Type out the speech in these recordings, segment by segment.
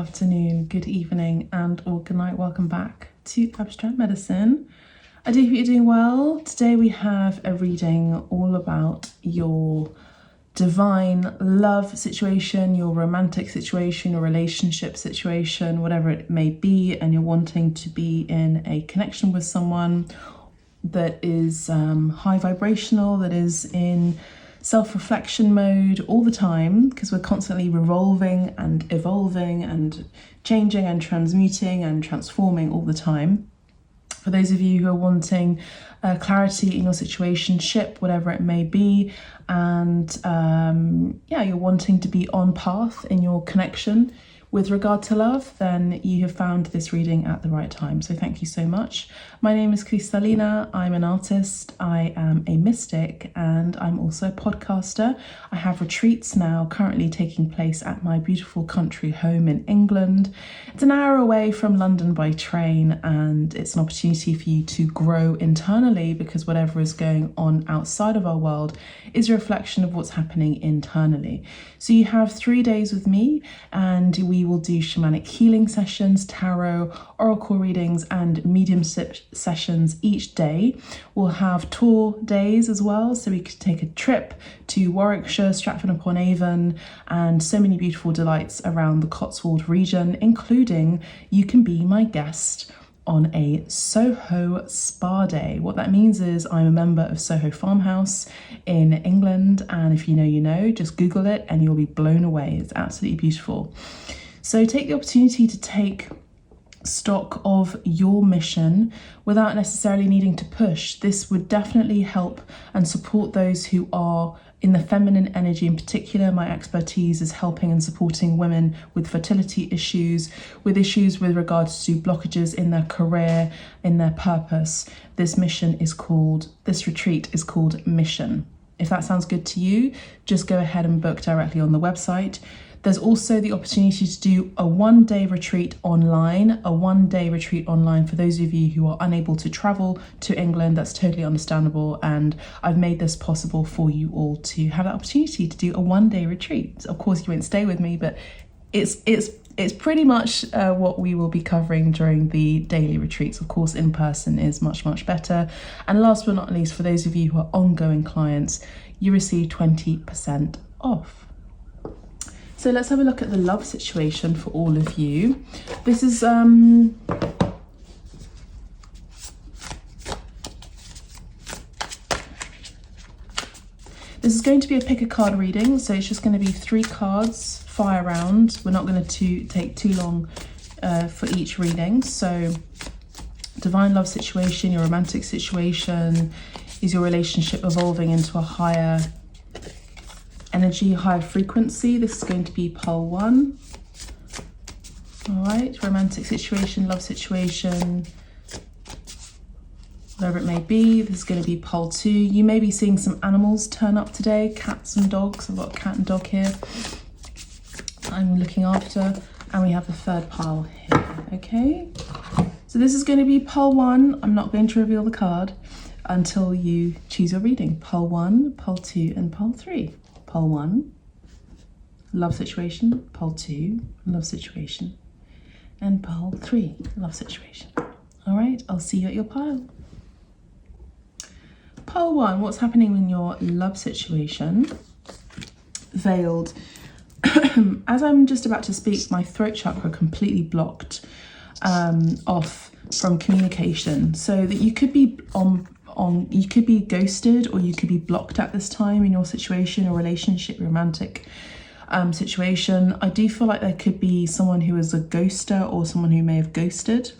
afternoon, good evening, and/or good night. Welcome back to Abstract Medicine. I do hope you're doing well. Today we have a reading all about your divine love situation, your romantic situation, your relationship situation, whatever it may be, and you're wanting to be in a connection with someone that is high vibrational, that is in self-reflection mode all the time, because we're constantly revolving and evolving and changing and transmuting and transforming all the time. For those of you who are wanting clarity in your situationship, whatever it may be, and you're wanting to be on path in your connection with regard to love, then you have found this reading at the right time. So thank you so much. My name is Cristallina. I'm an artist, I am a mystic, and I'm also a podcaster. I have retreats now currently taking place at my beautiful country home in England. It's an hour away from London by train, and it's an opportunity for you to grow internally, because whatever is going on outside of our world is a reflection of what's happening internally. So you have 3 days with me, and we will do shamanic healing sessions, tarot, oracle readings, and mediumship sessions each day. We'll have tour days as well, so we could take a trip to Warwickshire, Stratford-upon-Avon, and so many beautiful delights around the Cotswold region, including you can be my guest on a Soho spa day. What that means is I'm a member of Soho Farmhouse in England, and if you know, you know, just Google it and you'll be blown away. It's absolutely beautiful. So take the opportunity to take stock of your mission without necessarily needing to push. This would definitely help and support those who are in the feminine energy. In particular, my expertise is helping and supporting women with fertility issues, with issues with regards to blockages in their career, in their purpose. This retreat is called Mission. If that sounds good to you, just go ahead and book directly on the website. There's also the opportunity to do a one-day retreat online, for those of you who are unable to travel to England. That's totally understandable, and I've made this possible for you all to have that opportunity to do a one-day retreat. Of course, you won't stay with me, but it's pretty much what we will be covering during the daily retreats. Of course, in person is much, much better. And last but not least, for those of you who are ongoing clients, you receive 20% off. So let's have a look at the love situation for all of you. This is going to be a pick a card reading, so it's just going to be 3 cards, fire round. We're not going to take too long for each reading. So divine love situation, your romantic situation, is your relationship evolving into a higher energy, higher frequency? This is going to be pole 1. All right, romantic situation, love situation, whatever it may be. This is going to be pole 2. You may be seeing some animals turn up today, cats and dogs. I've got a cat and dog here I'm looking after, and we have the 3rd pile here. Okay, so this is going to be pole 1. I'm not going to reveal the card until you choose your reading. Pole 1, pole 2, and pole 3. Pole 1, love situation. Pole 2, love situation. And pole 3, love situation. All right, I'll see you at your pile. Pole 1, what's happening in your love situation? Veiled. As I'm just about to speak, my throat chakra completely blocked off from communication, so that you could be you could be ghosted, or you could be blocked at this time in your situation or relationship, romantic situation. I do feel like there could be someone who is a ghoster or someone who may have ghosted.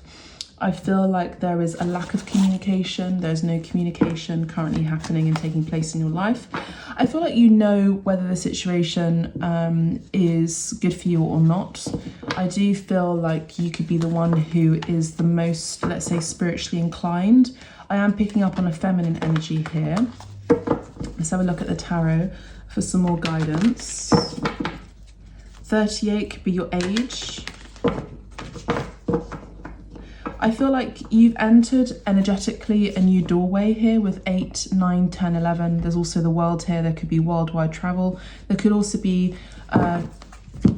I feel like there is a lack of communication. There's no communication currently happening and taking place in your life. I feel like you know whether the situation is good for you or not. I do feel like you could be the one who is the most, let's say, spiritually inclined. I am picking up on a feminine energy here. Let's have a look at the tarot for some more guidance. 38 could be your age. I feel like you've entered energetically a new doorway here with 8, 9, 10, 11. There's also the world here. There could be worldwide travel. There could also be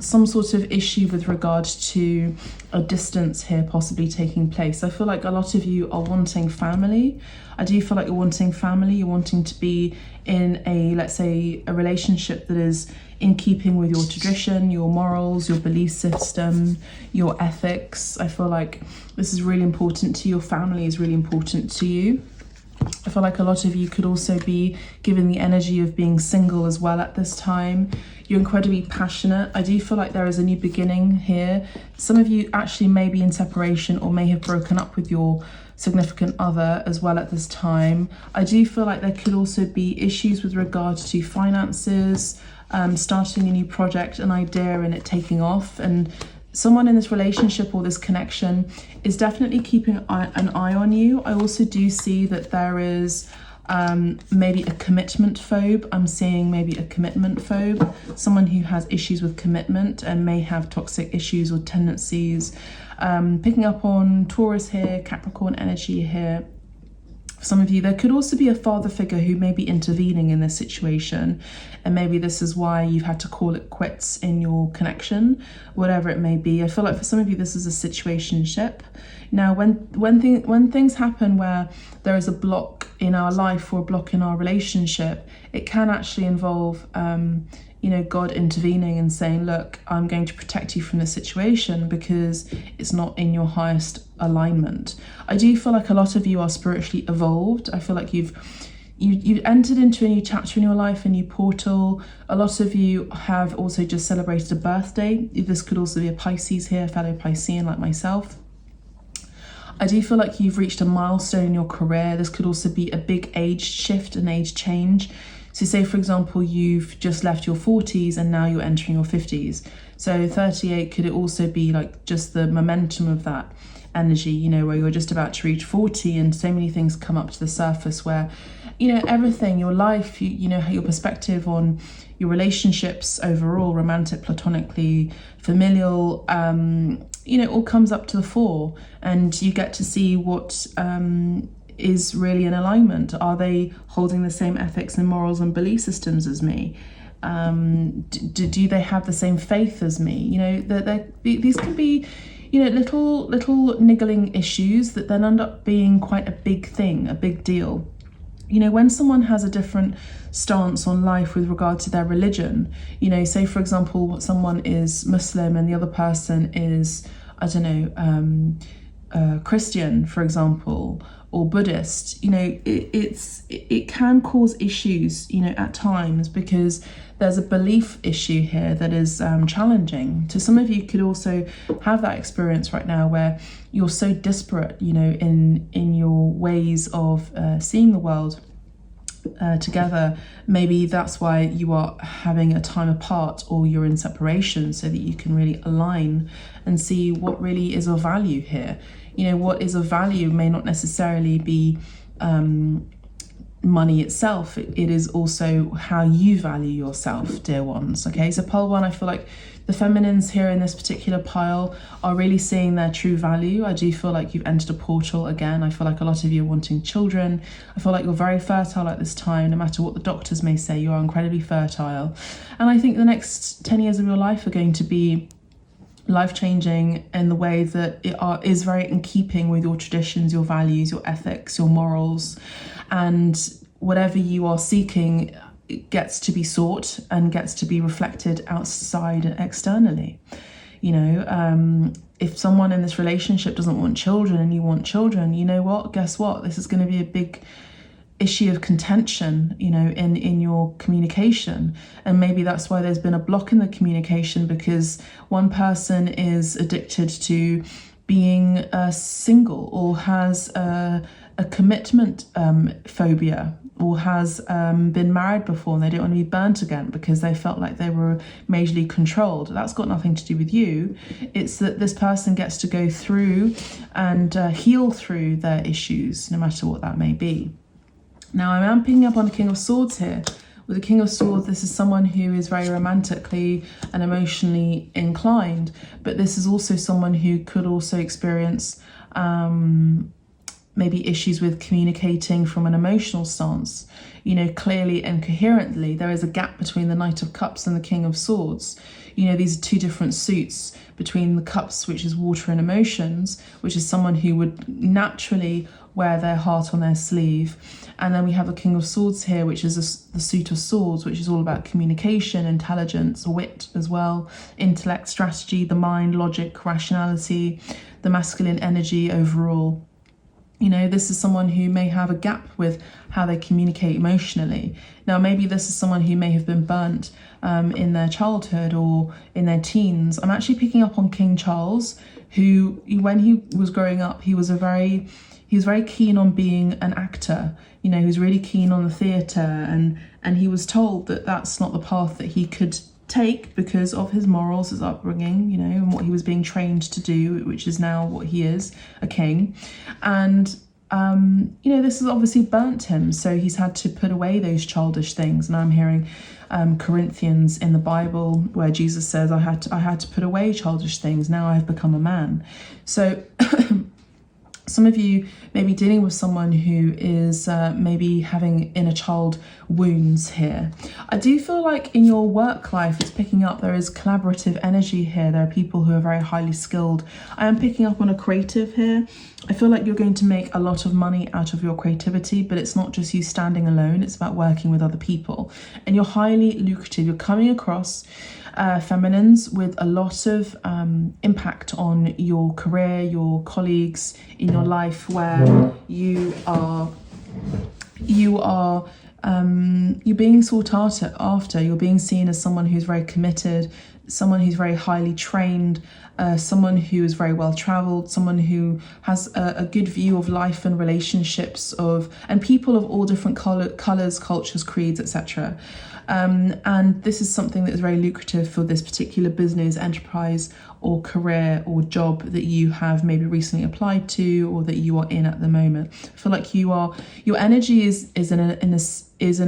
some sort of issue with regard to a distance here possibly taking place. I feel like a lot of you are wanting family. I do feel like you're wanting family. You're wanting to be in a, let's say, a relationship that is in keeping with your tradition, your morals, your belief system, your ethics. I feel like this is really important to you. Your family is really important to you. I feel like a lot of you could also be given the energy of being single as well at this time. You're incredibly passionate. I do feel like there is a new beginning here. Some of you actually may be in separation or may have broken up with your significant other as well at this time. I do feel like there could also be issues with regard to finances, starting a new project, an idea, and it taking off. And someone in this relationship or this connection is definitely keeping an eye on you. I also do see that there is maybe a commitment phobe. I'm seeing maybe a commitment phobe, someone who has issues with commitment and may have toxic issues or tendencies. Picking up on Taurus here, Capricorn energy here. For some of you, there could also be a father figure who may be intervening in this situation, and maybe this is why you've had to call it quits in your connection, whatever it may be. I feel like for some of you, this is a situationship. Now, when things happen where there is a block in our life or a block in our relationship, it can actually involve God intervening and saying, look, I'm going to protect you from this situation because it's not in your highest alignment. I do feel like a lot of you are spiritually evolved. I feel like you've entered into a new chapter in your life, a new portal. A lot of you have also just celebrated a birthday. This could also be a Pisces here, fellow Piscean like myself. I do feel like you've reached a milestone in your career. This could also be a big age shift, an age change. So say, for example, you've just left your 40s and now you're entering your 50s. So 38 could also be like just the momentum of that energy, where you're just about to reach 40 and so many things come up to the surface where, everything, your life, your perspective on your relationships overall, romantic, platonically, familial, all comes up to the fore, and you get to see what is really in alignment. Are they holding the same ethics and morals and belief systems as me? Do they have the same faith as me? These can be, little niggling issues that then end up being quite a big thing, a big deal. When someone has a different stance on life with regard to their religion, say for example, someone is Muslim and the other person is, Christian, for example, or Buddhist, it can cause issues, at times, because there's a belief issue here that is challenging. So some of you could also have that experience right now where you're so disparate, in your ways of seeing the world together. Maybe that's why you are having a time apart or you're in separation, so that you can really align and see what really is of value here. What is of value may not necessarily be money itself. It is also how you value yourself, dear ones. Okay, so pile one, I feel like the feminines here in this particular pile are really seeing their true value. I do feel like you've entered a portal again. I feel like a lot of you are wanting children. I feel like you're very fertile at this time. No matter what the doctors may say, you are incredibly fertile. And I think the next 10 years of your life are going to be life-changing in the way that it is very in keeping with your traditions, your values, your ethics, your morals, and whatever you are seeking, it gets to be sought and gets to be reflected outside and externally. If someone in this relationship doesn't want children and you want children, guess what? This is going to be a big issue of contention, in your communication. And maybe that's why there's been a block in the communication, because one person is addicted to being single, or has a commitment phobia, or has been married before and they don't want to be burnt again because they felt like they were majorly controlled. That's got nothing to do with you. It's that this person gets to go through and heal through their issues, no matter what that may be. Now, I am picking up on the King of Swords here. With the King of Swords, this is someone who is very romantically and emotionally inclined, but this is also someone who could also experience maybe issues with communicating from an emotional stance, clearly and coherently. There is a gap between the Knight of Cups and the King of Swords. you know, these are two different suits between the cups, which is water and emotions, which is someone who would naturally wear their heart on their sleeve. And then we have a King of Swords here, which is the suit of swords, which is all about communication, intelligence, wit as well, intellect, strategy, the mind, logic, rationality, the masculine energy overall. You know, this is someone who may have a gap with how they communicate emotionally. Now, maybe this is someone who may have been burnt in their childhood or in their teens. I'm actually picking up on King Charles, who, when he was growing up, he was very keen on being an actor. You know, he was really keen on the theatre, and he was told that that's not the path that he could take because of his morals, his upbringing, you know, and what he was being trained to do, which is now what he is, a king. And you know, this has obviously burnt him, so he's had to put away those childish things. And I'm hearing Corinthians in the Bible where Jesus says, I had to put away childish things, now I have become a man. So some of you may be dealing with someone who is maybe having inner child wounds here. I do feel like in your work life, it's picking up, there is collaborative energy here. There are people who are very highly skilled. I am picking up on a creative here. I feel like you're going to make a lot of money out of your creativity, but it's not just you standing alone. It's about working with other people. And you're highly lucrative. You're coming across feminines with a lot of impact on your career, your colleagues in your life, where you're being sought after. You're being seen as someone who's very committed, someone who's very highly trained, someone who is very well traveled, someone who has a good view of life and relationships and people of all different colors, cultures, creeds, etc. And this is something that is very lucrative for this particular business, enterprise, or career or job that you have maybe recently applied to or that you are in at the moment. I feel like your energy is in a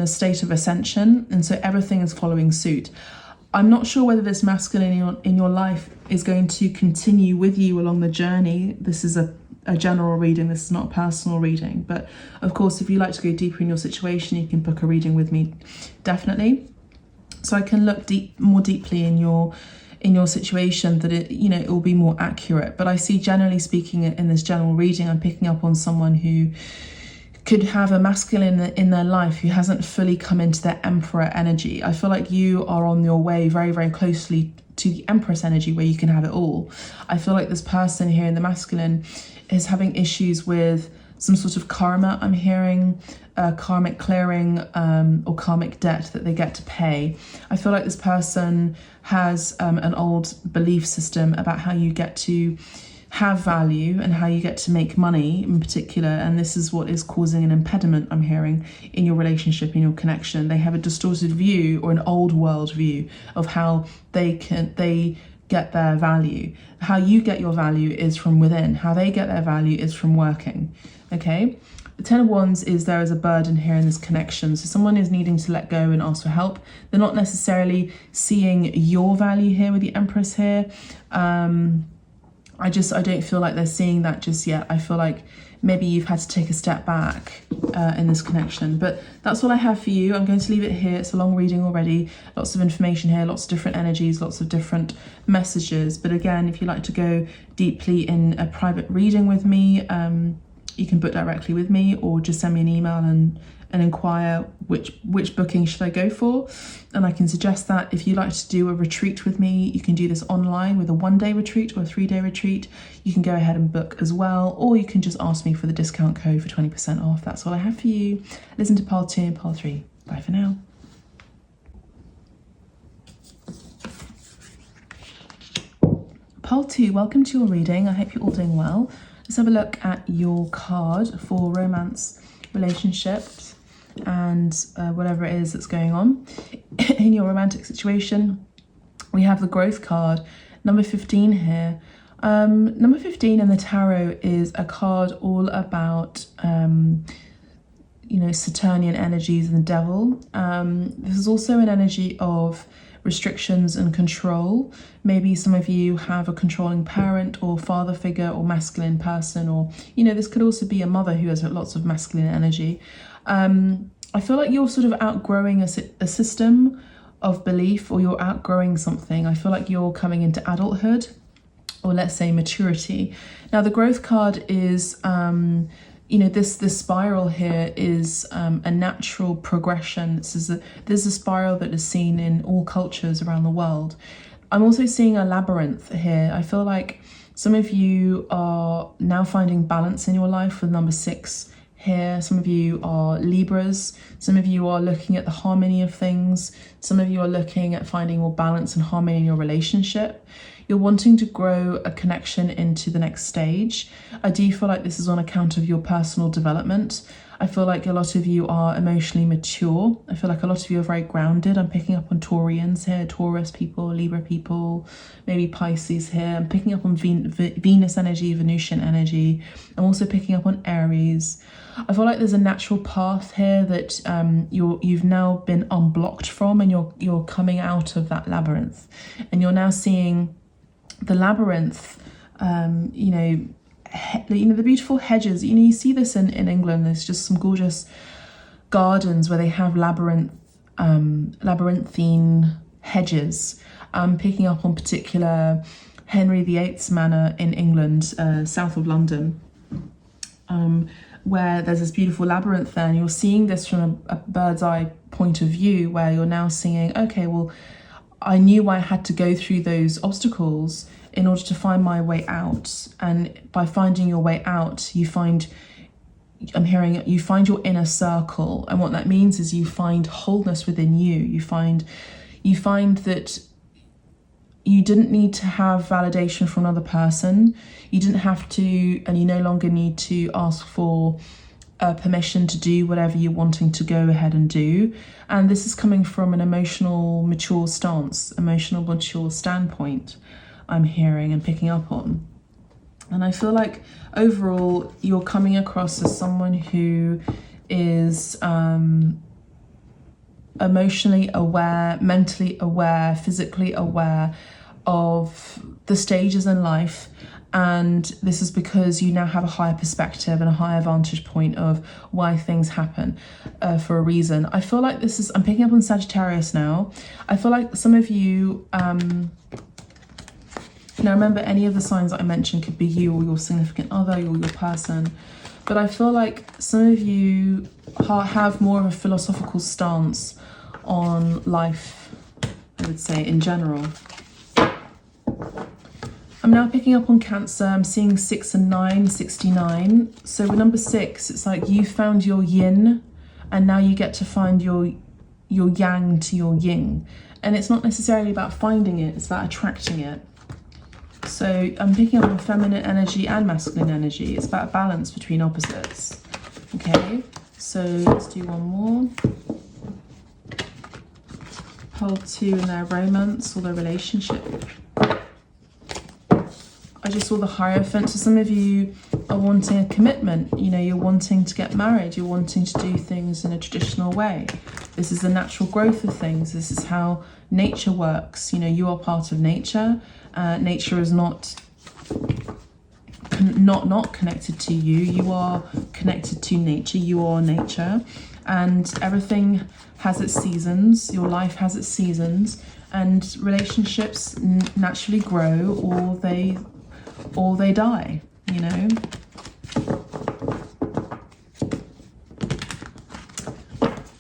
state of ascension, and so everything is following suit. I'm not sure whether this masculine in your life is going to continue with you along the journey. This is a general reading, this is not a personal reading, but of course if you like to go deeper in your situation, you can book a reading with me, definitely. So I can look more deeply in your situation, that it will be more accurate. But I see, generally speaking, in this general reading, I'm picking up on someone who could have a masculine in their life who hasn't fully come into their emperor energy. I feel like you are on your way very, very closely to the empress energy where you can have it all. I feel like this person here in the masculine is having issues with some sort of karma. I'm hearing karmic clearing or karmic debt that they get to pay. I feel like this person has an old belief system about how you get to have value and how you get to make money in particular, and this is what is causing an impediment, I'm hearing, in your relationship, in your connection. They have a distorted view or an old world view of how they get their value. How you get your value is from within. How they get their value is from working. Okay? The Ten of Wands is there is a burden here in this connection. So someone is needing to let go and ask for help. They're not necessarily seeing your value here with the Empress here. I don't feel like they're seeing that just yet. I feel like maybe you've had to take a step back in this connection. But that's all I have for you. I'm going to leave it here. It's a long reading already. Lots of information here, lots of different energies, lots of different messages. But again, if you'd like to go deeply in a private reading with me, you can book directly with me, or just send me an email and inquire which booking should I go for, and I can suggest that. If you'd like to do a retreat with me, you can do this online with a 1-day retreat or a 3-day retreat. You can go ahead and book as well, or you can just ask me for the discount code for 20% off. That's all I have for you. Listen to pile 2 and pile 3. Bye for now. Pile 2, welcome to your reading. I hope you're all doing well. Let's have a look at your card for romance, relationships, and whatever it is that's going on in your romantic situation. We have the growth card, number 15 here. Number 15 in the tarot is a card all about Saturnian energies and the devil. This is also an energy of restrictions and control. Maybe some of you have a controlling parent or father figure or masculine person, or this could also be a mother who has lots of masculine energy. I feel like you're sort of outgrowing a system of belief, or you're outgrowing something. I feel like you're coming into adulthood, or let's say maturity. Now the growth card is, you know, this spiral here is a natural progression. There's a spiral that is seen in all cultures around the world. I'm also seeing a labyrinth here. I feel like some of you are now finding balance in your life with number 6 here. Some of you are Libras. Some of you are looking at the harmony of things. Some of you are looking at finding more balance and harmony in your relationship. You're wanting to grow a connection into the next stage. I do feel like this is on account of your personal development. I feel like a lot of you are emotionally mature. I feel like a lot of you are very grounded. I'm picking up on Taurians here, Taurus people, Libra people, maybe Pisces here. I'm picking up on Venus energy, Venusian energy. I'm also picking up on Aries. I feel like there's a natural path here that you've now been unblocked from, and you're coming out of that labyrinth, and you're now seeing the labyrinth. You know, the beautiful hedges. You know, you see this in England. There's just some gorgeous gardens where they have labyrinthine hedges. I'm picking up on particular Henry VIII's manor in England, south of London, where there's this beautiful labyrinth there, and you're seeing this from a bird's eye point of view, where you're now seeing, okay, well, I knew I had to go through those obstacles in order to find my way out. And by finding your way out, you find your inner circle. And what that means is you find wholeness within you. You find that you didn't need to have validation from another person. You didn't have to, and you no longer need to ask for permission to do whatever you're wanting to go ahead and do. And this is coming from an emotional mature standpoint, I'm hearing and picking up on. And I feel like overall you're coming across as someone who is emotionally aware, mentally aware, physically aware of the stages in life. And this is because you now have a higher perspective and a higher vantage point of why things happen for a reason. I feel like I'm picking up on Sagittarius now. I feel like some of you, now remember, any of the signs that I mentioned could be you or your significant other or your person. But I feel like some of you have more of a philosophical stance on life, I would say, in general. I'm now picking up on Cancer. I'm seeing 6 and 9, 69. So with number 6, it's like you found your yin, and now you get to find your yang to your yin. And it's not necessarily about finding it, it's about attracting it. So I'm picking up on feminine energy and masculine energy. It's about a balance between opposites. Okay, so let's do one more. Hold 2 in their romance or their relationship. I just saw the Hierophant. So some of you are wanting a commitment. You know, you're wanting to get married. You're wanting to do things in a traditional way. This is the natural growth of things. This is how nature works. You know, you are part of nature. Nature is not connected to you. You are connected to nature. You are nature. And everything has its seasons. Your life has its seasons. And relationships naturally grow, or they die, you know.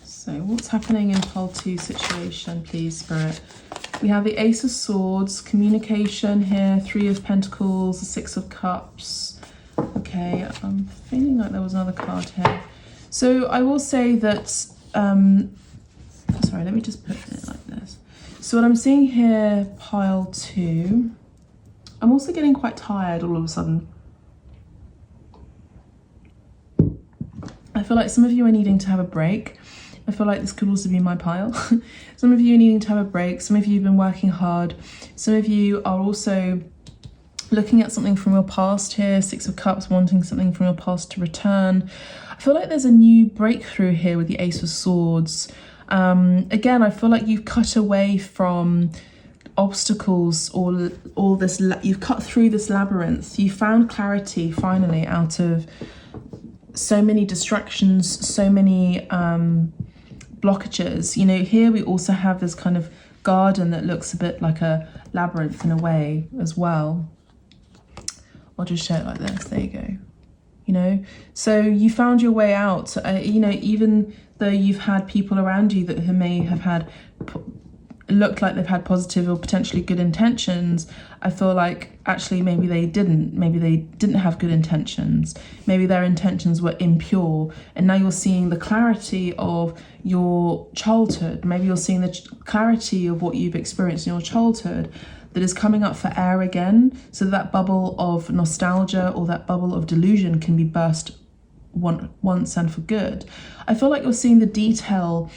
So what's happening in pole 2 situation, please, Spirit? We have the Ace of Swords, communication here, 3 of Pentacles, the 6 of Cups. Okay, I'm feeling like there was another card here. So I will say that, sorry, let me just put it like this. So what I'm seeing here, pile 2, I'm also getting quite tired all of a sudden. I feel like some of you are needing to have a break. I feel like this could also be my pile. Some of you are needing to have a break. Some of you have been working hard. Some of you are also looking at something from your past here, 6 of Cups, wanting something from your past to return. I feel like there's a new breakthrough here with the Ace of Swords. Again, I feel like you've cut away from obstacles, or all this, you've cut through this labyrinth. You found clarity finally out of so many distractions, so many blockages. You know, here we also have this kind of garden that looks a bit like a labyrinth in a way as well. I'll just show it like this. There you go. You know, so you found your way out. You know, even though you've had people around you that may have had looked like they've had positive or potentially good intentions, I feel like actually maybe they didn't have good intentions. Maybe their intentions were impure, and now you're seeing the clarity of your childhood. Maybe you're seeing the clarity of what you've experienced in your childhood that is coming up for air again, so that bubble of nostalgia or that bubble of delusion can be burst once and for good. I feel like you're seeing the detail.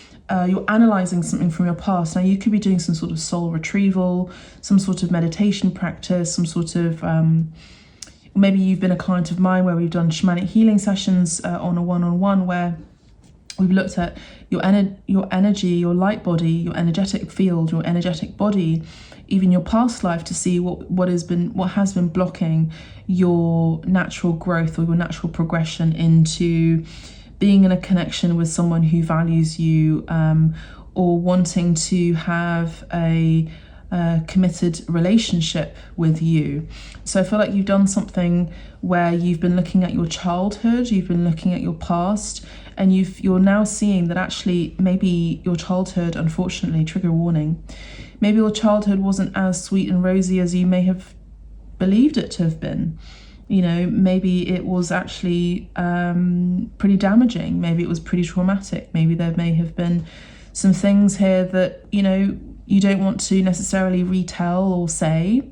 You're analysing something from your past. Now you could be doing some sort of soul retrieval, some sort of meditation practice, some sort of, maybe you've been a client of mine where we've done shamanic healing sessions on a one-on-one where we've looked at your energy, your light body, your energetic field, your energetic body, even your past life, to see what has been blocking your natural growth or your natural progression into being in a connection with someone who values you, or wanting to have a committed relationship with you. So I feel like you've done something where you've been looking at your childhood, you've been looking at your past, and you're now seeing that actually maybe your childhood, unfortunately, trigger warning, maybe your childhood wasn't as sweet and rosy as you may have believed it to have been. You know, maybe it was actually pretty damaging. Maybe it was pretty traumatic. Maybe there may have been some things here that, you know, you don't want to necessarily retell or say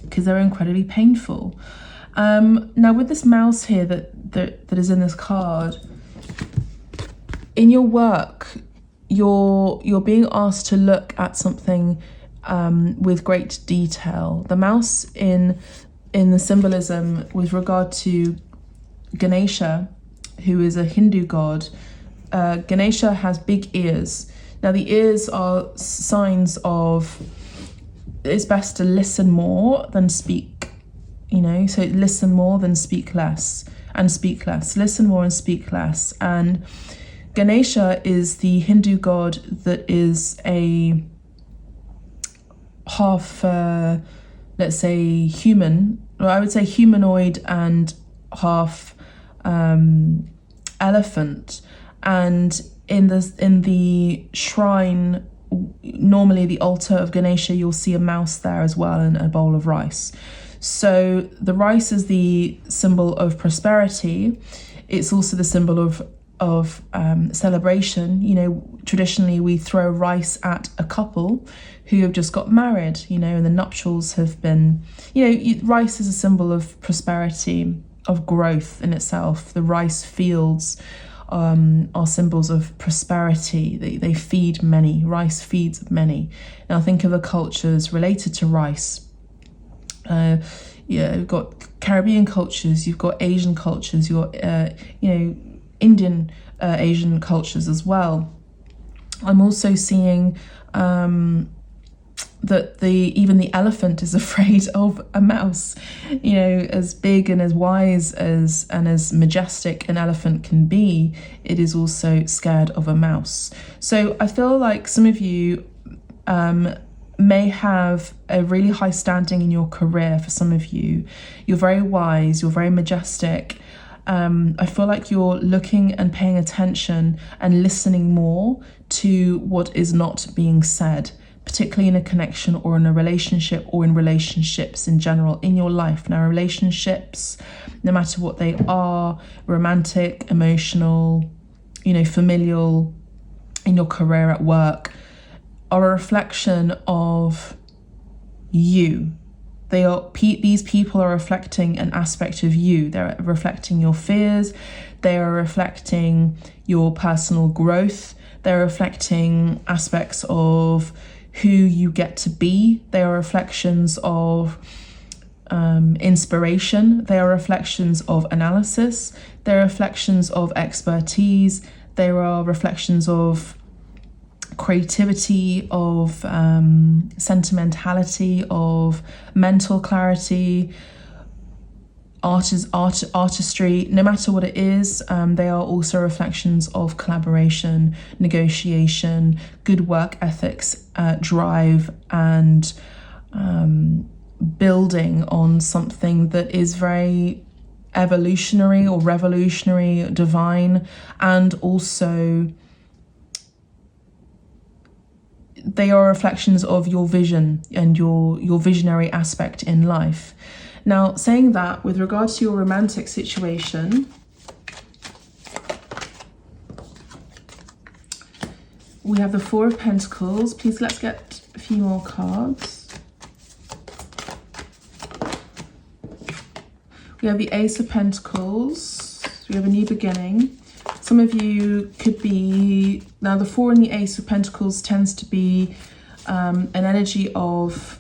because they're incredibly painful. Now with this mouse here that is in this card, in your work, you're being asked to look at something with great detail. The mouse in the symbolism with regard to Ganesha, who is a Hindu god, Ganesha has big ears. Now the ears are signs of it's best to listen more than speak, you know, so listen more than speak less, and speak less. Listen more and speak less. And Ganesha is the Hindu god that is a half, let's say human, or I would say humanoid and half elephant. And in the shrine, normally the altar of Ganesha, you'll see a mouse there as well and a bowl of rice. So the rice is the symbol of prosperity. It's also the symbol of celebration. You know, traditionally we throw rice at a couple who have just got married, you know, and the nuptials have been, you know, rice is a symbol of prosperity, of growth in itself. The rice fields are symbols of prosperity. They feed many. Rice feeds many. Now think of the cultures related to rice. You've got Caribbean cultures, you've got Asian cultures, you've got, you know, Indian Asian cultures as well. I'm also seeing that even the elephant is afraid of a mouse. You know, as big and as wise and as majestic an elephant can be, it is also scared of a mouse. So I feel like some of you may have a really high standing in your career. For some of you, you're very wise, you're very majestic. I feel like you're looking and paying attention and listening more to what is not being said, particularly in a connection or in a relationship or in relationships in general in your life. Now, relationships, no matter what they are, romantic, emotional, you know, familial, in your career, at work, are a reflection of you. These people are reflecting an aspect of you. They're reflecting your fears. They are reflecting your personal growth. They're reflecting aspects of who you get to be. They are reflections of inspiration. They are reflections of analysis. They are reflections of expertise. There are reflections of creativity, of sentimentality, of mental clarity, artistry, no matter what it is. They are also reflections of collaboration, negotiation, good work ethics, drive, and building on something that is very evolutionary or revolutionary, divine, and also they are reflections of your vision and your visionary aspect in life. Now, saying that, with regards to your romantic situation, we have the Four of Pentacles. Please, let's get a few more cards. We have the Ace of Pentacles. We have a new beginning. Some of you could be, now the Four and the Ace of Pentacles tends to be an energy of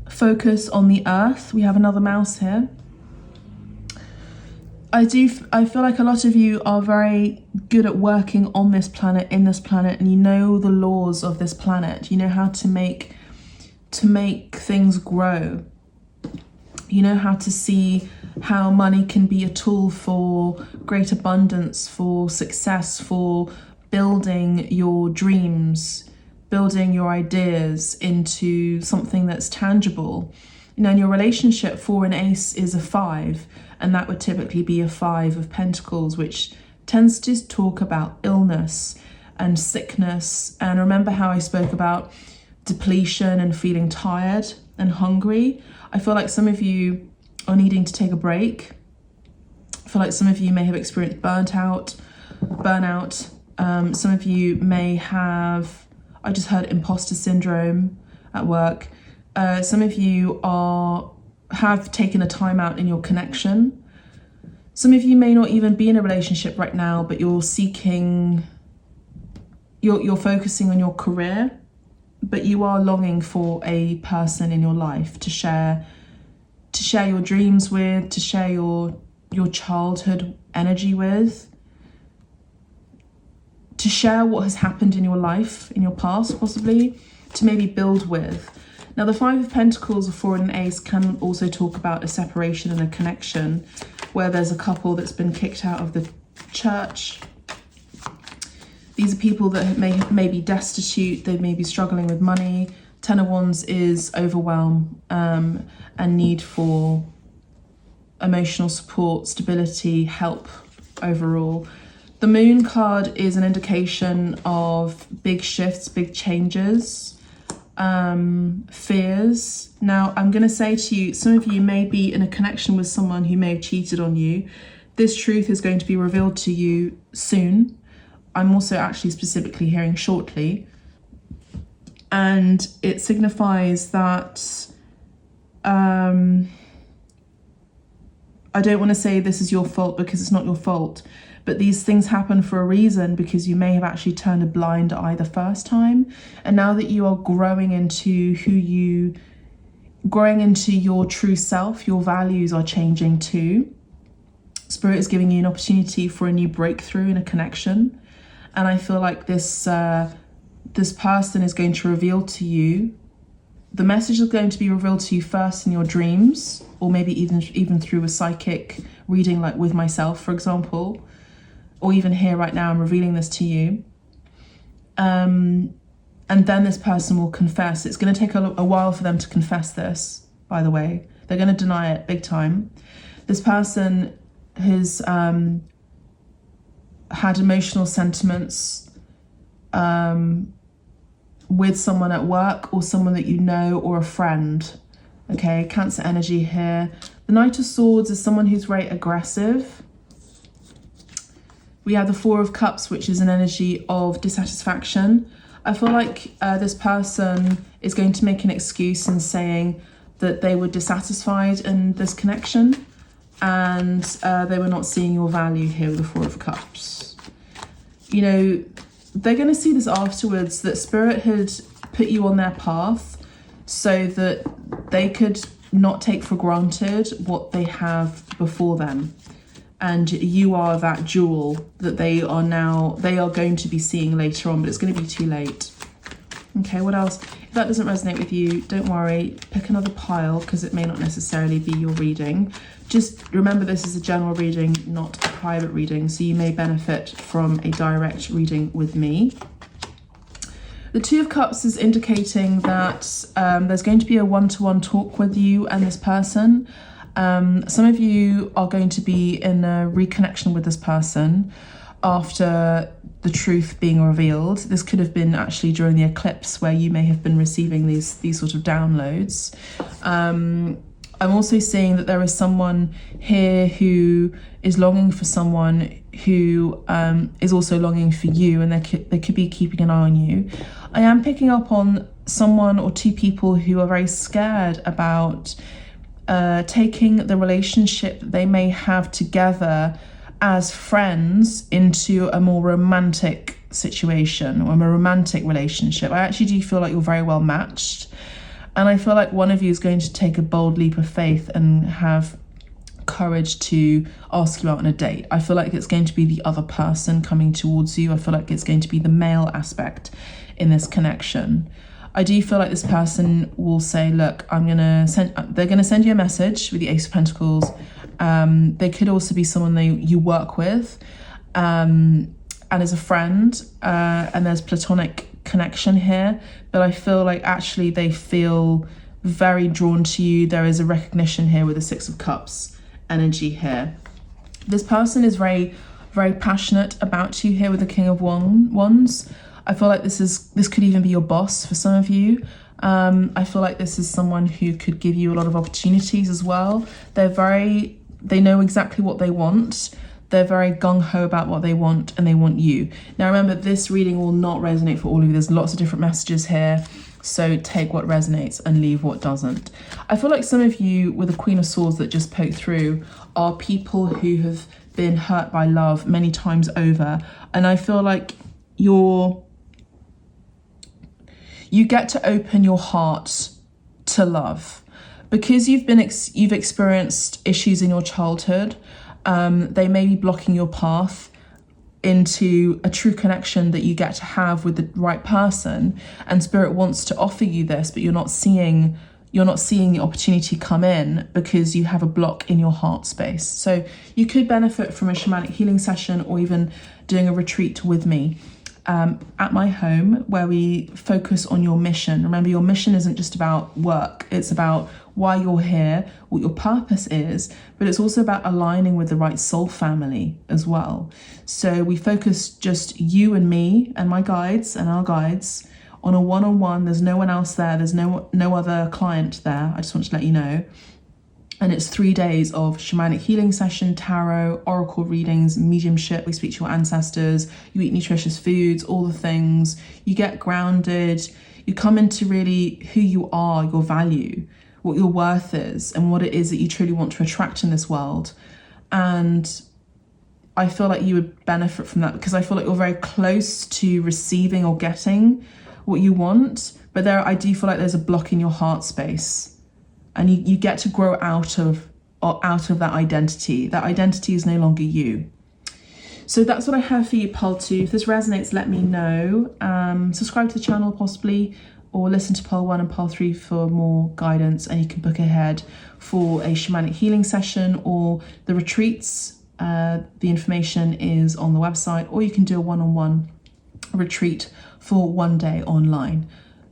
focus on the earth. We have another mouse here. I feel like a lot of you are very good at working on this planet, in this planet, and you know the laws of this planet. You know how to make things grow. You know how to see how money can be a tool for great abundance, for success, for building your dreams, building your ideas into something that's tangible. You know, in your relationship, Four and Ace is a 5, and that would typically be a 5 of Pentacles, which tends to talk about illness and sickness. And remember how I spoke about depletion and feeling tired and hungry? I feel like some of you are needing to take a break. I feel like some of you may have experienced burnout. Some of you may have, I just heard imposter syndrome at work. Some of you have taken a time out in your connection. Some of you may not even be in a relationship right now, but you're focusing on your career, but you are longing for a person in your life to share your dreams with, to share your childhood energy with, to share what has happened in your life, in your past possibly, to maybe build with. Now, the Five of Pentacles, a 4 and an Ace, can also talk about a separation and a connection where there's a couple that's been kicked out of the church. These are people that may be destitute, they may be struggling with money. Ten of Wands is overwhelm and need for emotional support, stability, help overall. The Moon card is an indication of big shifts, big changes, fears. Now, I'm going to say to you, some of you may be in a connection with someone who may have cheated on you. This truth is going to be revealed to you soon. I'm also actually specifically hearing shortly. And it signifies that I don't want to say this is your fault, because it's not your fault. But these things happen for a reason, because you may have actually turned a blind eye the first time. And now that you are growing into your true self, your values are changing too. Spirit is giving you an opportunity for a new breakthrough in a connection. And I feel like this person is going to reveal to you, the message is going to be revealed to you first in your dreams, or maybe even through a psychic reading, like with myself, for example. Or even here right now, I'm revealing this to you. And then this person will confess. It's going to take a while for them to confess this, by the way. They're going to deny it big time. This person has had emotional sentiments with someone at work, or someone that you know, or a friend. Okay, Cancer energy here. The Knight of Swords is someone who's very aggressive. We have the Four of Cups, which is an energy of dissatisfaction. I feel like this person is going to make an excuse in saying that they were dissatisfied in this connection, and they were not seeing your value here with the Four of Cups. You know, they're going to see this afterwards, that Spirit had put you on their path so that they could not take for granted what they have before them. And you are that jewel that they are going to be seeing later on, but it's going to be too late. Okay, what else? If that doesn't resonate with you, don't worry, pick another pile because it may not necessarily be your reading. Just remember this is a general reading, not a private reading, so you may benefit from a direct reading with me. The Two of Cups is indicating that there's going to be a one-to-one talk with you and this person. Some of you are going to be in a reconnection with this person after the truth being revealed. This could have been actually during the eclipse where you may have been receiving these sort of downloads. I'm also seeing that there is someone here who is longing for someone who is also longing for you, and they could be keeping an eye on you. I am picking up on someone or two people who are very scared about taking the relationship that they may have together as friends into a more romantic situation or a more romantic relationship. I actually do feel like you're very well matched. And I feel like one of you is going to take a bold leap of faith and have courage to ask you out on a date. I feel like it's going to be the other person coming towards you. I feel like it's going to be the male aspect in this connection. I do feel like this person will say, look, they're going to send you a message with the Ace of Pentacles. They could also be someone you work with and as a friend, and there's platonic connection here, but I feel like actually they feel very drawn to you. There is a recognition here with the Six of Cups energy here. This person is very, very passionate about you here with the King of Wands. I feel like this could even be your boss for some of you. I feel like this is someone who could give you a lot of opportunities as well. They know exactly what they want. They're very gung-ho about what they want, and they want you. Now remember, this reading will not resonate for all of you. There's lots of different messages here, so take what resonates and leave what doesn't. I feel like some of you with the Queen of Swords that just poked through are people who have been hurt by love many times over, and I feel like you get to open your heart to love because you've experienced issues in your childhood. They may be blocking your path into a true connection that you get to have with the right person, and Spirit wants to offer you this, but you're not seeing the opportunity come in because you have a block in your heart space. So you could benefit from a shamanic healing session or even doing a retreat with me at my home where we focus on your mission. Remember, your mission isn't just about work, it's about why you're here, what your purpose is, but it's also about aligning with the right soul family as well. So we focus just you and me and my guides and our guides on a one-on-one. There's no one else there, there's no other client there. I just want to let you know. And it's 3 days of shamanic healing session, tarot, oracle readings, mediumship. We speak to your ancestors, you eat nutritious foods, all the things. You get grounded, you come into really who you are, your value, what your worth is, and what it is that you truly want to attract in this world. And I feel like you would benefit from that because I feel like you're very close to receiving or getting what you want, but I do feel like there's a block in your heart space. And you get to grow out of that identity. That identity is no longer you. So that's what I have for you, Pile 2. If this resonates, let me know. Subscribe to the channel possibly, or listen to Pile 1 and Pile 3 for more guidance, and you can book ahead for a shamanic healing session or the retreats. The information is on the website, or you can do a one-on-one retreat for 1 day online.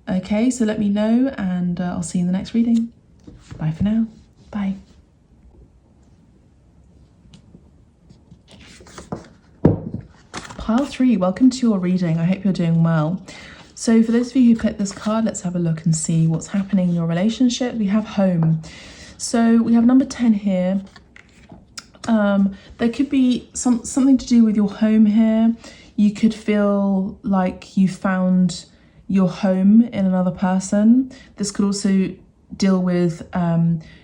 Okay, so let me know, and I'll see you in the next reading. Bye for now. Bye. Pile 3, welcome to your reading. I hope you're doing well. So for those of you who picked this card, let's have a look and see what's happening in your relationship. We have home. So we have number 10 here. There could be something to do with your home here. You could feel like you found your home in another person. This could also deal with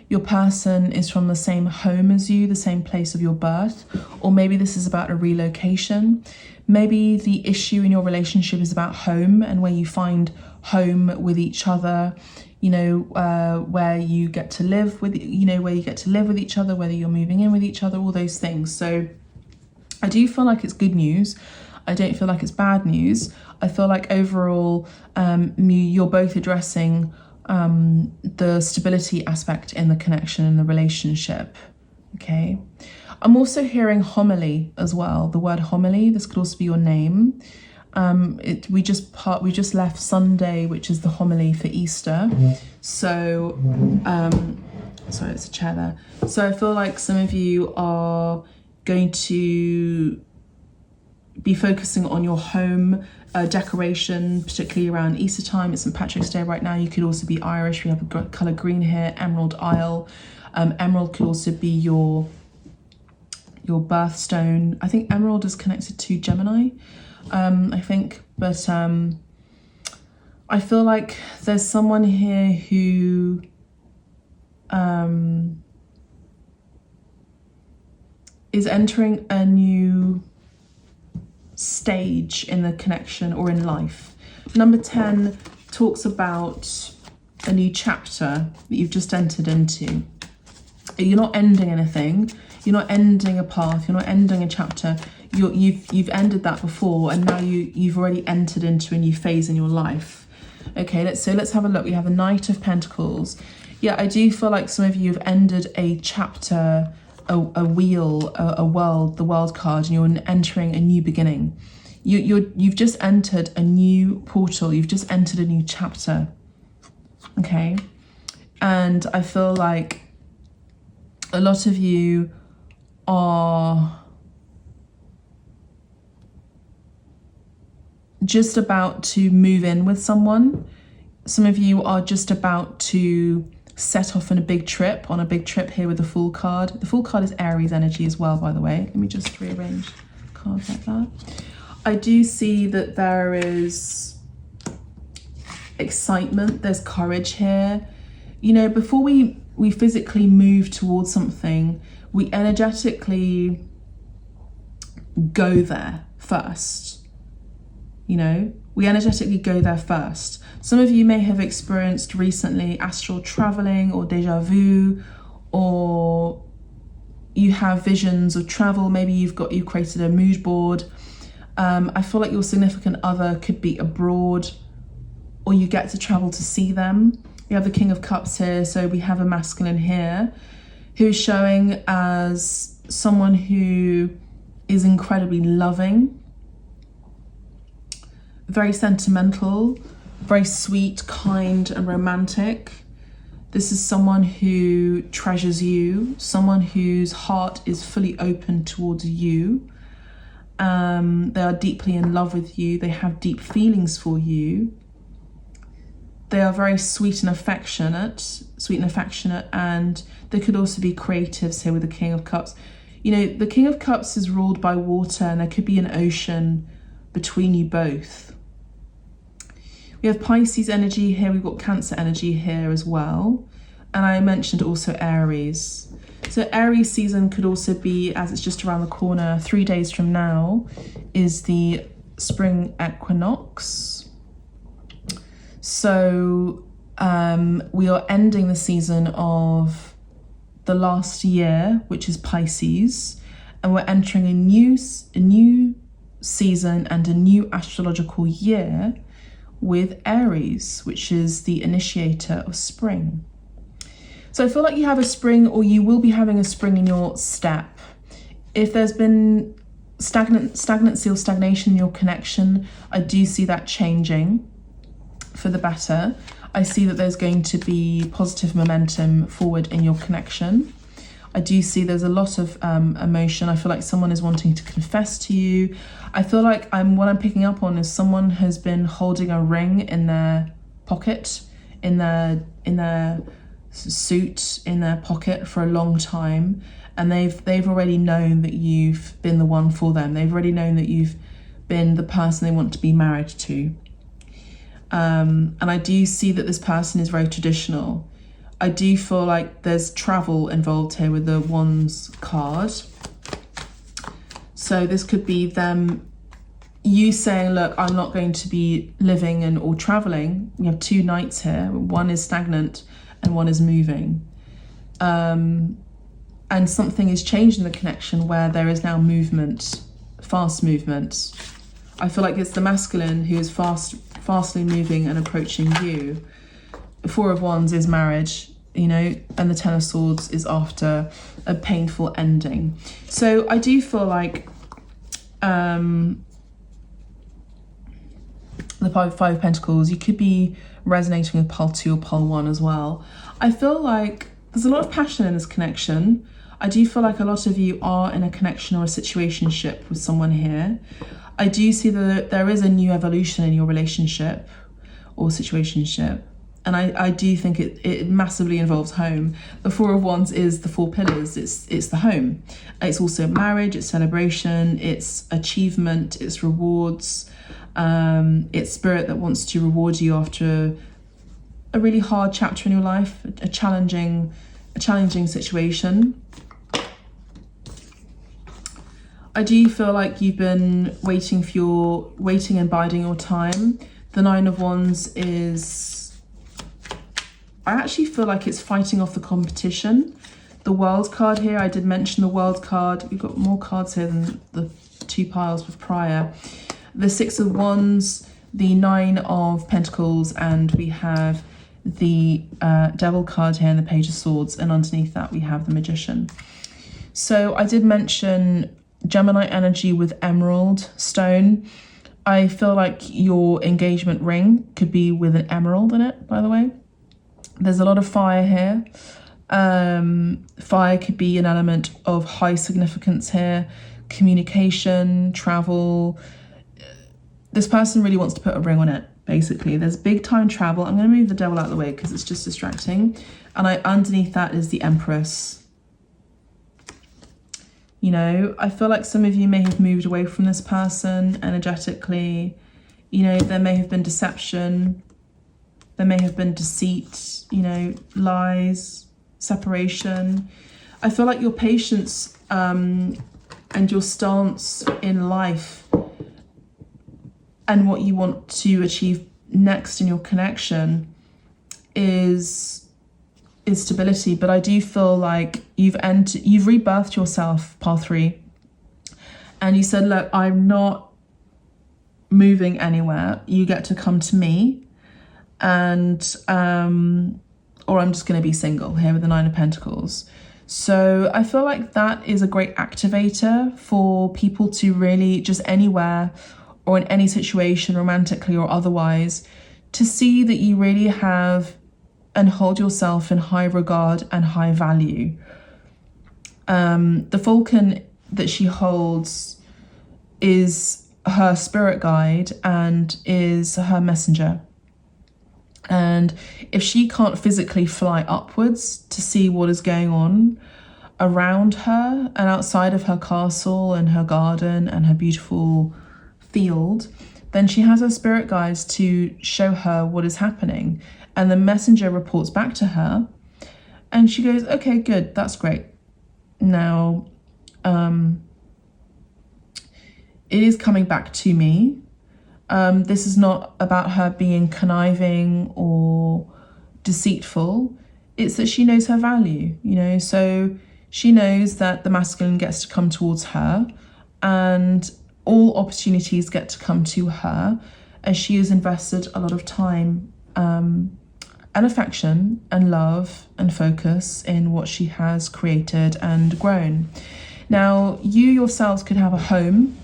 your person is from the same home as you, the same place of your birth, or maybe this is about a relocation. Maybe the issue in your relationship is about home and where you find home with each other, where you get to live with, where you get to live with each other, whether you're moving in with each other, all those things. So I do feel like it's good news. I don't feel like it's bad news. I feel like overall you're both addressing the stability aspect in the connection and the relationship. Okay. I'm also hearing homily as well. The word homily, this could also be your name. We just left Sunday, which is the homily for Easter. So, sorry, it's a chair there. So I feel like some of you are going to be focusing on your home decoration, particularly around Easter time. It's St. Patrick's Day right now. You could also be Irish. We have a colour green here, Emerald Isle. Emerald could also be your birthstone. I think emerald is connected to Gemini, I think. But I feel like there's someone here who is entering a new stage in the connection or in life. Number 10 talks about a new chapter that you've just entered into. You're not ending anything. You're not ending a path. You're not ending a chapter. You've ended that before, and now you've already entered into a new phase in your life. Okay, let's have a look. We have the Knight of Pentacles. Yeah, I do feel like some of you have ended a chapter, a wheel, a world, the world card, and you're entering a new beginning. You've just entered a new portal. You've just entered a new chapter. Okay, and I feel like a lot of you are just about to move in with someone. Some of you are just about to set off on a big trip here with the Fool card. The Fool card is Aries energy as well, by the way. Let me just rearrange cards like that. I do see that there is excitement, there's courage here. You know, before we physically move towards something, we energetically go there first. You know, we energetically go there first. Some of you may have experienced recently astral traveling or deja vu, or you have visions of travel. Maybe you've created a mood board. I feel like your significant other could be abroad, or you get to travel to see them. We have the King of Cups here, so we have a masculine here who is showing as someone who is incredibly loving, very sentimental, very sweet, kind and romantic. This is someone who treasures you, someone whose heart is fully open towards you. They are deeply in love with you. They have deep feelings for you. They are very sweet and affectionate, and they could also be creatives here with the King of Cups. You know, the King of Cups is ruled by water, and there could be an ocean between you both. We have Pisces energy here, we've got Cancer energy here as well. And I mentioned also Aries. So Aries season could also be, as it's just around the corner, 3 days from now, is the spring equinox. So we are ending the season of the last year, which is Pisces, and we're entering a new season and a new astrological year with Aries, which is the initiator of spring. So I feel like you have a spring, or you will be having a spring in your step. If there's been stagnancy or stagnation in your connection, I do see that changing for the better. I see that there's going to be positive momentum forward in your connection. I do see there's a lot of emotion. I feel like someone is wanting to confess to you. I feel like what I'm picking up on is someone has been holding a ring in their pocket, in their suit, in their pocket for a long time, and they've already known that you've been the one for them. They've already known that you've been the person they want to be married to. And I do see that this person is very traditional. I do feel like there's travel involved here with the Wands card. So this could be you saying, look, I'm not going to be living or traveling. We have 2 knights here. One is stagnant and one is moving. And something is changed in the connection where there is now movement, fast movement. I feel like it's the masculine who is fastly moving and approaching you. The Four of Wands is marriage, you know, and the Ten of Swords is after a painful ending. So I do feel like the Five of Pentacles, you could be resonating with pole 2 or pole 1 as well. I feel like there's a lot of passion in this connection. I do feel like a lot of you are in a connection or a situationship with someone here. I do see that there is a new evolution in your relationship or situationship. And I do think it massively involves home. The Four of Wands is the 4 pillars. It's the home. It's also marriage, it's celebration, it's achievement, it's rewards. It's spirit that wants to reward you after a really hard chapter in your life, a challenging situation. I do feel like you've been waiting and biding your time. The Nine of Wands is, I actually feel like it's fighting off the competition. The World card here, I did mention the World card. We've got more cards here than the 2 piles with prior. The Six of Wands, the Nine of Pentacles, and we have the Devil card here and the Page of Swords, and underneath that we have the Magician. So I did mention Gemini energy with emerald stone. I feel like your engagement ring could be with an emerald in it, by the way. There's a lot of fire here. Fire could be an element of high significance here. Communication, travel. This person really wants to put a ring on it, basically. There's big time travel. I'm going to move the Devil out of the way because it's just distracting. And underneath that is the Empress. You know, I feel like some of you may have moved away from this person energetically. You know, there may have been deception. There may have been deceit, you know, lies, separation. I feel like your patience and your stance in life and what you want to achieve next in your connection is stability. But I do feel like you've rebirthed yourself, pile 3, and you said, look, I'm not moving anywhere. You get to come to me, and or I'm just going to be single here with the Nine of Pentacles. So I feel like that is a great activator for people to really just anywhere or in any situation, romantically or otherwise, to see that you really have and hold yourself in high regard and high value. The falcon that she holds is her spirit guide and is her messenger. And if she can't physically fly upwards to see what is going on around her and outside of her castle and her garden and her beautiful field, then she has her spirit guides to show her what is happening. And the messenger reports back to her and she goes, okay, good, that's great. Now, it is coming back to me. This is not about her being conniving or deceitful. It's that she knows her value, you know, so she knows that the masculine gets to come towards her and all opportunities get to come to her as she has invested a lot of time and affection and love and focus in what she has created and grown. Now, you yourselves could have a home,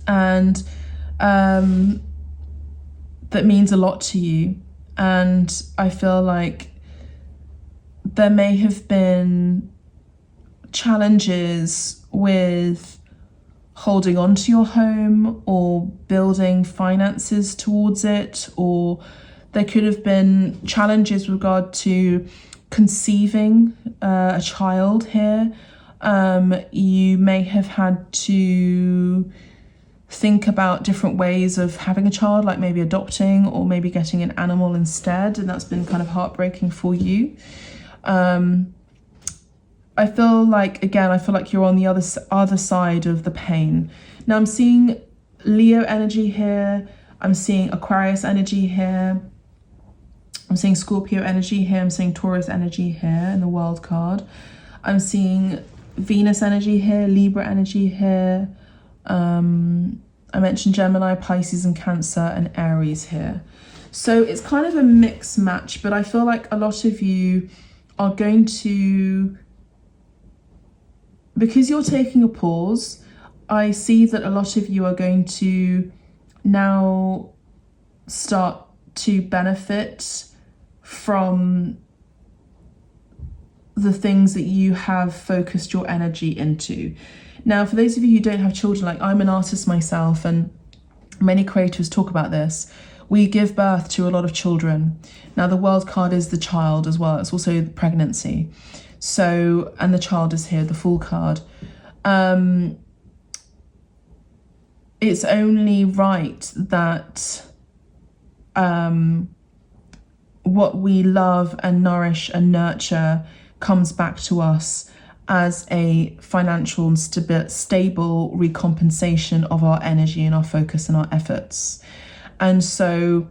and that means a lot to you. And I feel like there may have been challenges with holding on to your home or building finances towards it, or there could have been challenges with regard to conceiving a child here. You may have had to think about different ways of having a child, like maybe adopting or maybe getting an animal instead, and that's been kind of heartbreaking for you. I feel like you're on the other side of the pain. Now I'm seeing Leo energy here, I'm seeing Aquarius energy here, I'm seeing Scorpio energy here, I'm seeing Taurus energy here in the World card, I'm seeing Venus energy here, Libra energy here, I mentioned Gemini, Pisces and Cancer and Aries here. So it's kind of a mixed match, but I feel like a lot of you are going to, because you're taking a pause, I see that a lot of you are going to now start to benefit from the things that you have focused your energy into. Now, for those of you who don't have children, like I'm an artist myself, and many creators talk about this, we give birth to a lot of children. Now, the world card is the child as well. It's also pregnancy. So, and the child is here, the Fool card. It's only right that what we love and nourish and nurture comes back to us as a financial and stable recompensation of our energy and our focus and our efforts. And so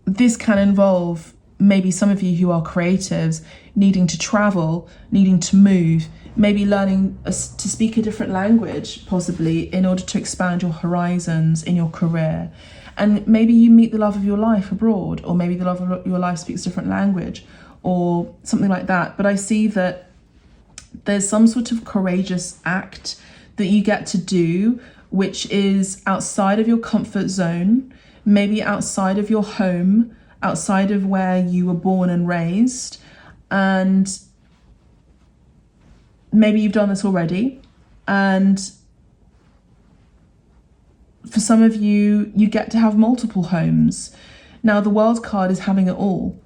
this can involve maybe some of you who are creatives needing to travel, needing to move, maybe learning to speak a different language, possibly, in order to expand your horizons in your career. And maybe you meet the love of your life abroad, or maybe the love of your life speaks a different language, or something like that. But I see that there's some sort of courageous act that you get to do, which is outside of your comfort zone, maybe outside of your home, outside of where you were born and raised. And maybe you've done this already. And for some of you, you get to have multiple homes. Now, the World card is having it all.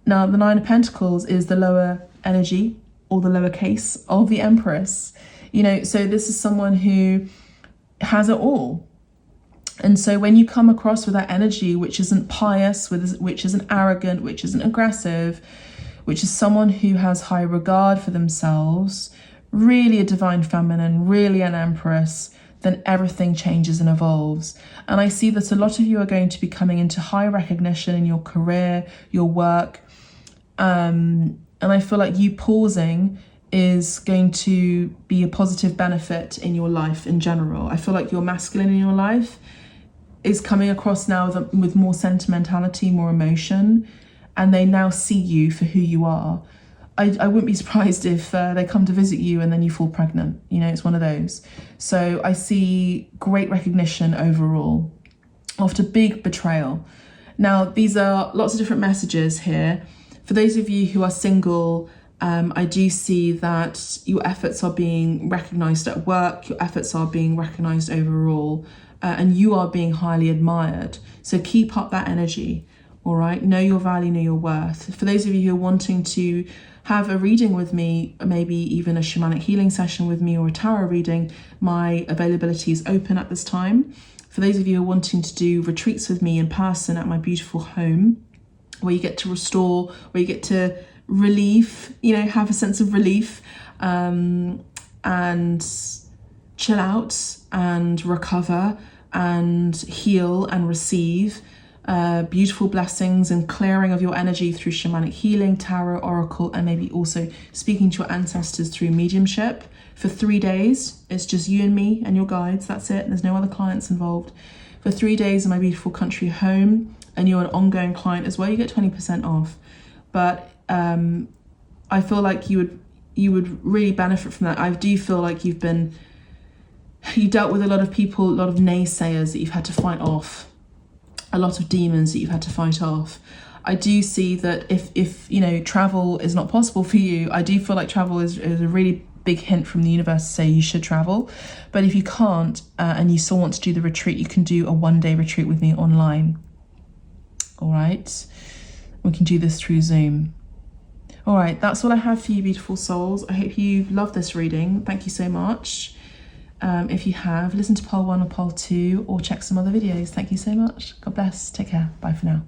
Now, the Nine of Pentacles is the lower energy, or the lowercase, of the Empress. You know, so this is someone who has it all. And so when you come across with that energy, which isn't pious, which isn't arrogant, which isn't aggressive, which is someone who has high regard for themselves, really a divine feminine, really an Empress, then everything changes and evolves. And I see that a lot of you are going to be coming into high recognition in your career, your work. And I feel like you pausing is going to be a positive benefit in your life in general. I feel like your masculine in your life is coming across now with more sentimentality, more emotion, and they now see you for who you are. I wouldn't be surprised if they come to visit you and then you fall pregnant. You know, it's one of those. So I see great recognition overall after big betrayal. Now, these are lots of different messages here. For those of you who are single, I do see that your efforts are being recognised at work, your efforts are being recognised overall, and you are being highly admired. So keep up that energy, all right? Know your value, know your worth. For those of you who are wanting to have a reading with me, maybe even a shamanic healing session with me or a tarot reading, my availability is open at this time. For those of you who are wanting to do retreats with me in person at my beautiful home, where you get to restore, where you get to relieve, you know, have a sense of relief, and chill out and recover and heal and receive beautiful blessings and clearing of your energy through shamanic healing, tarot, oracle, and maybe also speaking to your ancestors through mediumship for 3 days. It's just you and me and your guides. That's it. There's no other clients involved. For 3 days in my beautiful country home, and you're an ongoing client as well, you get 20% off. But I feel like you would really benefit from that. I do feel like you dealt with a lot of people, a lot of naysayers that you've had to fight off, a lot of demons that you've had to fight off. I do see that if you know, travel is not possible for you, I do feel like travel is a really big hint from the universe to say you should travel. But if you can't and you still want to do the retreat, you can do a 1-day retreat with me online. All right, we can do this through Zoom. All right, that's what I have for you, beautiful souls. I hope you loved this reading. Thank you so much. If you have, listen to Pole 1 or Pole 2 or check some other videos. Thank you so much. God bless. Take care. Bye for now.